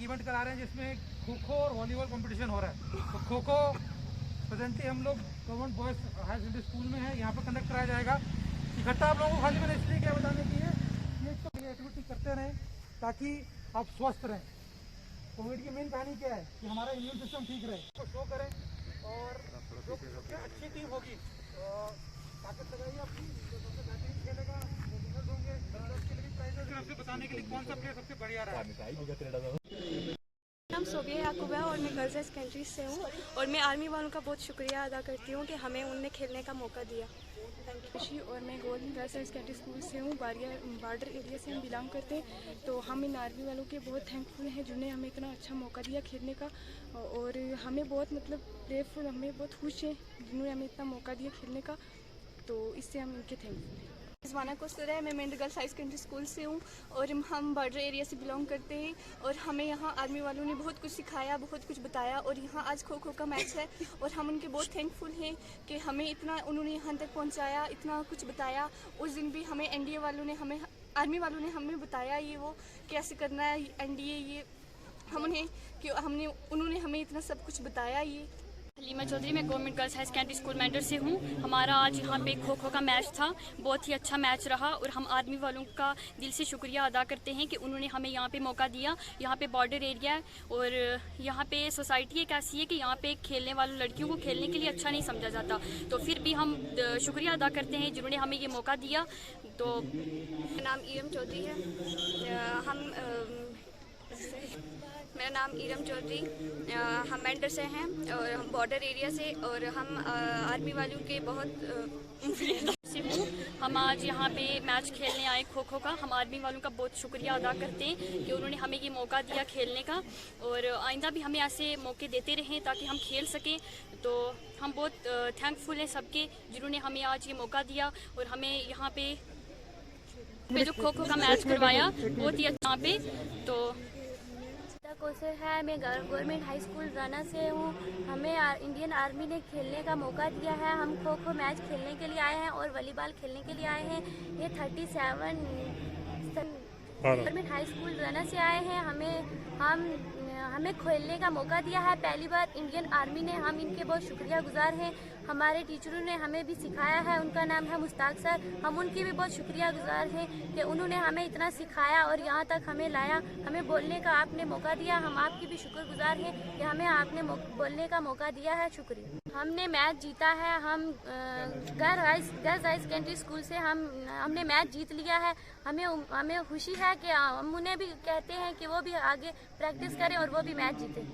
Event करा रहे हैं जिसमें खो खो और वॉलीबॉल कंपटीशन हो रहा है। तो खो खो प्रेजेंटली हम लोग government boys higher secondary school में है, यहाँ पर कंडक्ट कराया जाएगा। इकट्ठा आप लोगों को खाली मैंने इसलिए क्या बताने की है, ये तो एक्टिविटी करते रहें ताकि आप स्वस्थ रहें। कोविड की मेन कहानी क्या है कि हमारा इम्यून सिस्टम ठीक रहे, तो शो करें और जो सबसे अच्छी टीम होगी ताकत लगाइए अपनी, जो सबसे बेहतरीन खेलेगा वो विनर्स होंगे। उसके लिए भी प्राइजेस आपसे बताने के लिए कौन सा प्लेयर सबसे बढ़िया रहा है। नाम सोबिया याकूब है और मैं गर्ल्स हाई सेकेंडरी से हूँ और मैं आर्मी वालों का बहुत शुक्रिया अदा करती हूँ कि हमें उनने खेलने का मौका दिया। Thank you. और मैं golden girls high secondary school से हूँ, बॉर्डर एरिया से हम बिलोंग करते हैं। तो हम इन आर्मी वालों के बहुत थैंकफुल हैं जिन्होंने हमें इतना अच्छा मौका दिया खेलने का, और हमें बहुत ग्रेटफुल, हमें बहुत खुश हैं जिन्होंने हमें इतना मौका दिया खेलने का, तो इससे हम इनके थैंकफुल हैं। रिजवाना कोस्टर है, मैं Mendhar girls high secondary school से हूँ और हम बॉर्डर एरिया से बिलोंग करते हैं और हमें यहाँ आर्मी वालों ने बहुत कुछ सिखाया, बहुत कुछ बताया और यहाँ आज खो खो का मैच है और हम उनके बहुत थैंकफुल हैं कि हमें इतना उन्होंने यहाँ तक पहुँचाया, इतना कुछ बताया। उस दिन भी हमें एनडीए वालों ने हमें आर्मी वालों ने हमें बताया ये वो कैसे करना है एनडीए, ये उन्होंने हमें इतना सब कुछ बताया। ये हलीमा चौधरी, मैं government girls high secondary school Mendhar से हूँ। हमारा आज यहाँ पे खो खो का मैच था, बहुत ही अच्छा मैच रहा और हम आर्मी वालों का दिल से शुक्रिया अदा करते हैं कि उन्होंने हमें यहाँ पे मौका दिया। यहाँ पे बॉर्डर एरिया है और यहाँ पे सोसाइटी एक ऐसी है कि यहाँ पे खेलने वालों लड़कियों को खेलने के लिए अच्छा नहीं समझा जाता, तो फिर भी हम शुक्रिया अदा करते हैं जिन्होंने हमें ये मौका दिया। तो मेरा नाम ईरम चौधरी है, मेरा नाम ईरम चौधरी, हम मेंढर से हैं और हम बॉर्डर एरिया से और हम आर्मी वालों के बहुत से हूँ। हम आज यहाँ पे मैच खेलने आए खो खो का। हम आर्मी वालों का बहुत शुक्रिया अदा करते हैं कि उन्होंने हमें ये मौका दिया खेलने का और आइंदा भी हमें ऐसे मौके देते रहें ताकि हम खेल सकें। तो हम बहुत थैंकफुल हैं सबके जिन्होंने हमें आज ये मौका दिया और हमें यहाँ पे जो खो खो का मैच करवाया बहुत ही अच्छा पे। तो कोसर है, मैं गवर्नमेंट हाई स्कूल राना से हूँ। हमें इंडियन आर्मी ने खेलने का मौका दिया है। हम खो खो मैच खेलने के लिए आए हैं और वॉलीबॉल खेलने के लिए आए हैं। ये 37 गवर्नमेंट हाई स्कूल राना से आए हैं। हमें खेलने का मौका दिया है पहली बार इंडियन आर्मी ने, हम इनके बहुत शुक्रिया गुजार हैं। हमारे टीचरों ने हमें भी सिखाया है, उनका नाम है मुश्ताक सर, हम उनके भी बहुत शुक्रिया गुजार हैं कि उन्होंने हमें इतना सिखाया और यहाँ तक हमें लाया, हमें बोलने का आपने मौका दिया। हम आपकी भी शुक्रगुजार हैं कि हमें आपने बोलने का मौका दिया है, शुक्रिया। हमने मैच जीता है, हम गर्ल्स हाई सेकेंडरी स्कूल से हमने मैच जीत लिया है। हमें खुशी है कि हम उन्हें भी कहते हैं कि वो भी आगे प्रैक्टिस करें और वो भी मैच जीतें।